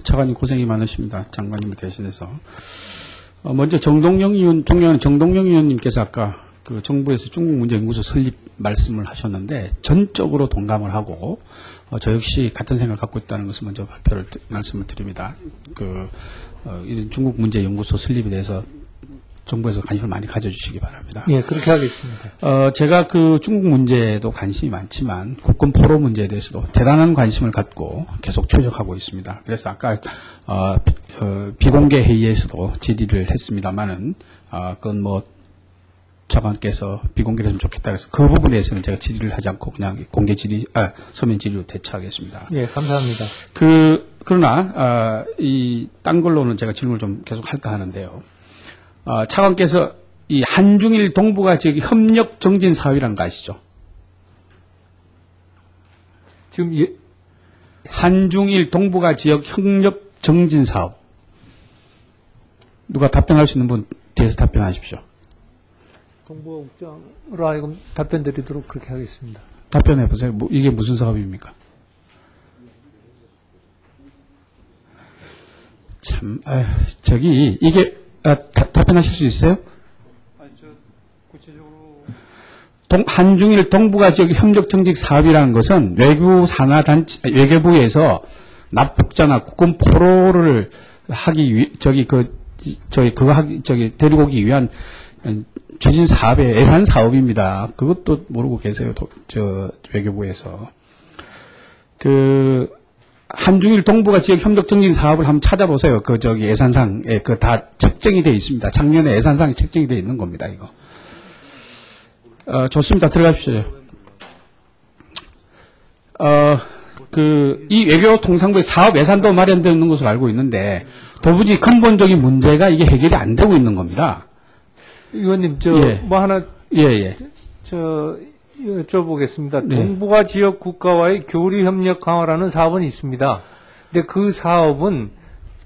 차관님 고생이 많으십니다. 장관님을 대신해서. 먼저 존경하는 정동영 의원님께서 아까 그 정부에서 중국문제연구소 설립 말씀을 하셨는데 전적으로 동감을 하고 저 역시 같은 생각을 갖고 있다는 것을 먼저 말씀을 드립니다. 이런 중국문제연구소 설립에 대해서 정부에서 관심을 많이 가져주시기 바랍니다. 예, 그렇게 하겠습니다. 제가 그 중국 문제에도 관심이 많지만 국군 포로 문제에 대해서도 대단한 관심을 갖고 계속 추적하고 있습니다. 그래서 아까 비공개 회의에서도 질의를 했습니다만은 그건 뭐 차관께서 비공개를 했으면 좋겠다 해서 그 부분에 대해서는 제가 질의를 하지 않고 그냥 공개 질의, 서면 질의로 대처하겠습니다. 예, 감사합니다. 그러나 이 딴 걸로는 제가 질문을 좀 계속 할까 하는데요. 차관께서 이 한중일 동북아 지역 협력 정진 사업이라는 거 아시죠? 지금 한중일 동북아 지역 협력 정진 사업. 누가 답변할 수 있는 분 뒤에서 답변하십시오. 동북아 국장으로 하여금 답변 드리도록 그렇게 하겠습니다. 답변해 보세요. 이게 무슨 사업입니까? 참, 이게 답변하실 수 있어요? 구체적으로 한중일 동북아 지역 협력 정직 사업이라는 것은 외교부에서 납북자나 국군 포로를 데리고 오기 위한 추진 사업의 예산 사업입니다. 그것도 모르고 계세요. 외교부에서. 한중일 동북아 지역 협력 정진 사업을 한번 찾아보세요. 예산상에 다 책정이 되어 있습니다. 작년에 예산상에 책정이 되어 있는 겁니다, 이거. 좋습니다. 들어가십시오. 이 외교통상부의 사업 예산도 마련되어 있는 것으로 알고 있는데, 도무지 근본적인 문제가 이게 해결이 안 되고 있는 겁니다. 의원님, 여쭤보겠습니다. 네. 동북아 지역 국가와의 교류 협력 강화라는 사업은 있습니다. 근데 그 사업은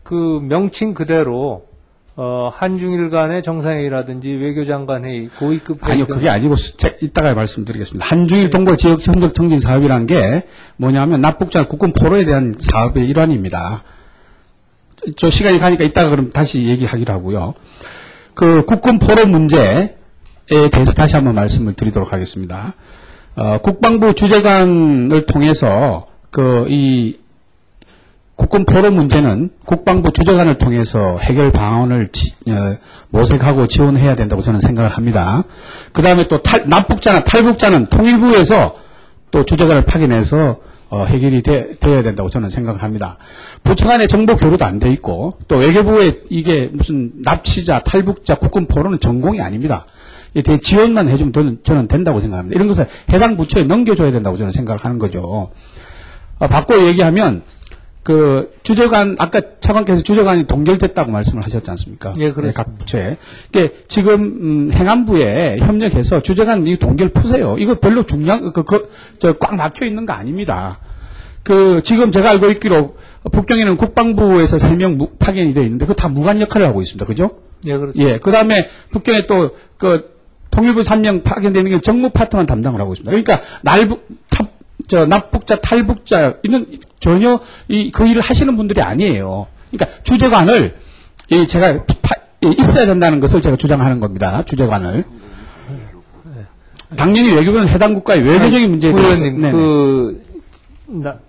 그 명칭 그대로 한중일 간의 정상회의라든지 외교장관 회의, 고위급 회의. 아니요, 그게 아니고 이따가 말씀드리겠습니다. 한중일 동북아 지역 협력 정진 사업이라는 게 뭐냐면 납북자 국군 포로에 대한 사업의 일환입니다. 시간이 가니까 이따가 그럼 다시 얘기하기로 하고요. 그 국군 포로 문제에 대해서 다시 한번 말씀을 드리도록 하겠습니다. 국방부 주재관을 통해서 이 국군 포로 문제는 국방부 주재관을 통해서 해결 방안을 모색하고 지원해야 된다고 저는 생각을 합니다. 그 다음에 또 납북자나 탈북자는 통일부에서 또 주재관을 파견해서 해결이 되어야 된다고 저는 생각을 합니다. 부처 간의 정보 교류도 안 돼 있고 또 외교부에 이게 무슨 납치자, 탈북자, 국군 포로는 전공이 아닙니다. 대해 지원만 해주면 저는 된다고 생각합니다. 이런 것을 해당 부처에 넘겨줘야 된다고 저는 생각을 하는 거죠. 바꿔 얘기하면 주재관, 아까 차관께서 주재관이 동결됐다고 말씀을 하셨지 않습니까? 예, 그렇습니다. 각 부처에. 지금 행안부에 협력해서 주재관 이 동결 푸세요. 이거 별로 중요한 꽉 막혀 있는 거 아닙니다. 지금 제가 알고 있기로 북경에는 국방부에서 3명 파견이 되어 있는데 다 무관 역할을 하고 있습니다. 그죠? 예, 그렇습니다. 예, 그 다음에 북경에 또 통일부 3명 파견되는 게 정무 파트만 담당을 하고 있습니다. 그러니까 납북자, 탈북자 이는 전혀 그 일을 하시는 분들이 아니에요. 그러니까 주재관을 제가 있어야 된다는 것을 제가 주장하는 겁니다. 주재관을. 당연히 외교부는 해당 국가의 외교적인 문제에 대해서. 의원님,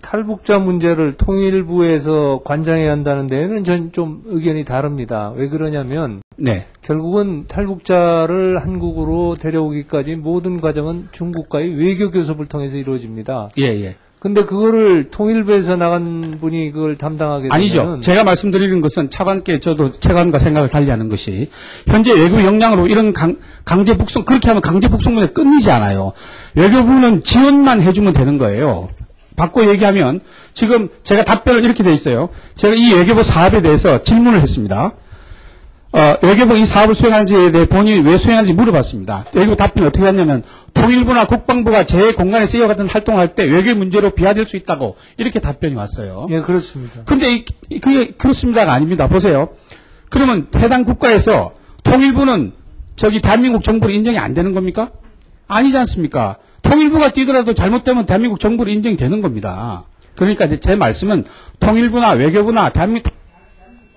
탈북자 문제를 통일부에서 관장해야 한다는 데에는 전 좀 의견이 다릅니다. 왜 그러냐면 결국은 탈북자를 한국으로 데려오기까지 모든 과정은 중국과의 외교 교섭을 통해서 이루어집니다. 예. 근데 그거를 통일부에서 나간 분이 그걸 담당하게 되면 아니죠. 제가 말씀드리는 것은 저도 차관과 생각을 달리하는 것이 현재 외교 역량으로 이런 강제 북송 그렇게 하면 강제 북송 문제 끊이지 않아요. 외교부는 지원만 해주면 되는 거예요. 바꿔 얘기하면 지금 제가 답변을 이렇게 돼 있어요. 제가 이 외교부 사업에 대해서 질문을 했습니다. 외교부 이 사업을 수행하는지에 대해 본인이 왜 수행하는지 물어봤습니다. 외교부 답변이 어떻게 했냐면 통일부나 국방부가 제 공간에서 이와 같은 활동을 할 때 외교 문제로 비화될 수 있다고 이렇게 답변이 왔어요. 예, 그렇습니다. 근데 그게 그렇습니다가 아닙니다. 보세요. 그러면 해당 국가에서 통일부는 대한민국 정부를 인정이 안 되는 겁니까? 아니지 않습니까? 통일부가 뛰더라도 잘못되면 대한민국 정부를 인정이 되는 겁니다. 그러니까 이제 제 말씀은 통일부나 외교부나 대한민국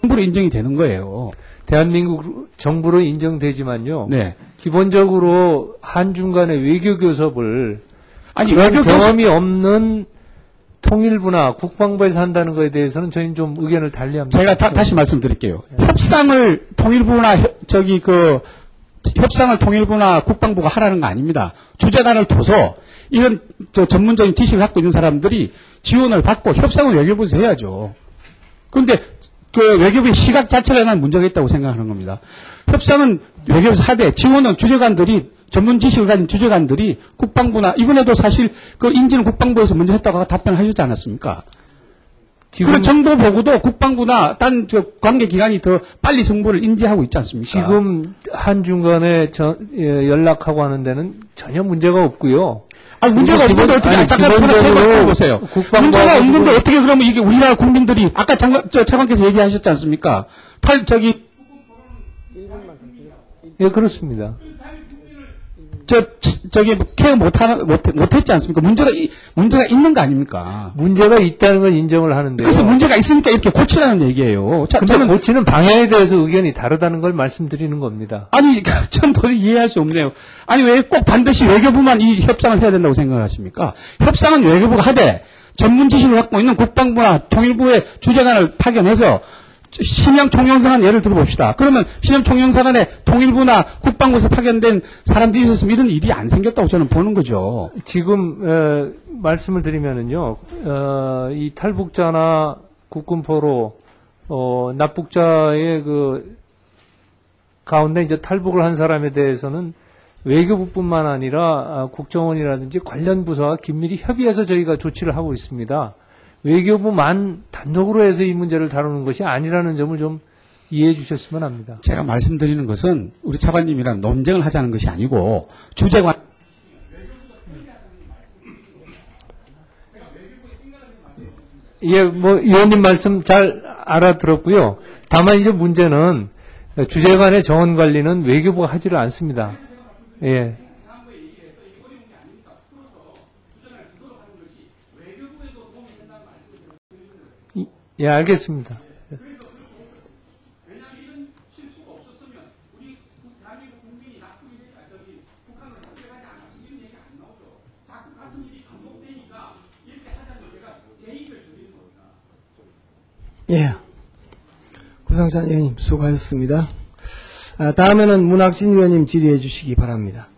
정부로 인정이 되는 거예요. 대한민국 정부로 인정되지만요. 네. 기본적으로 한중 간의 외교 교섭을 아니 외교 경험이 없는 통일부나 국방부에서 한다는 것에 대해서는 저희는 좀 의견을 달리합니다. 제가 다시 말씀드릴게요. 협상을 통일부나 협상을 통일부나 국방부가 하라는 거 아닙니다. 주재단을 둬서 이런 전문적인 지식을 갖고 있는 사람들이 지원을 받고 협상을 외교부에서 해야죠. 그런데 그 외교부의 시각 자체가 난 문제가 있다고 생각하는 겁니다. 협상은 외교부에서 하되 지원은 주재관들이 전문 지식을 가진 주재관들이 국방부나 이번에도 사실 그 인지는 국방부에서 먼저 했다고 답변을 하셨지 않았습니까? 지금 정보 보고도 국방부나 딴 관계기관이 더 빨리 정보를 인지하고 있지 않습니까? 지금 한중 간에 연락하고 하는 데는 전혀 문제가 없고요. 아니, 문제가 없는데 어떻게, 잠깐 생각해보세요. 문제가 없는데 어떻게 그러면 이게 우리나라 국민들이, 아까 차관께서 얘기하셨지 않습니까? 예, 그렇습니다. 케어 못했지 않습니까? 문제가 있는 거 아닙니까? 문제가 있다는 건 인정을 하는데요. 그래서 문제가 있으니까 이렇게 고치라는 얘기예요. 근데 고치는 방향에 대해서 의견이 다르다는 걸 말씀드리는 겁니다. 아니, 전 도저히 이해할 수 없네요. 아니, 왜 꼭 반드시 외교부만 이 협상을 해야 된다고 생각을 하십니까? 협상은 외교부가 하되, 전문 지식을 갖고 있는 국방부나 통일부의 주재관을 파견해서 신형 총영사관 예를 들어봅시다. 그러면 신형 총영사관에 통일부나 국방부에서 파견된 사람들이 있었으면 이런 일이 안 생겼다고 저는 보는 거죠. 지금 말씀을 드리면은요, 이 탈북자나 국군포로 납북자의 그 가운데 이제 탈북을 한 사람에 대해서는 외교부뿐만 아니라 국정원이라든지 관련 부서와 긴밀히 협의해서 저희가 조치를 하고 있습니다. 외교부만 단독으로 해서 이 문제를 다루는 것이 아니라는 점을 좀 이해해 주셨으면 합니다. 제가 말씀드리는 것은 우리 차관님이랑 논쟁을 하자는 것이 아니고 주재관 예, 뭐 의원님 말씀 잘 알아들었고요. 다만 이제 문제는 주재관의 정원 관리는 외교부가 하지를 않습니다. 예. 예, 알겠습니다. 예. 구상찬 의원님 수고하셨습니다. 다음에는 문학진 의원님 질의해 주시기 바랍니다.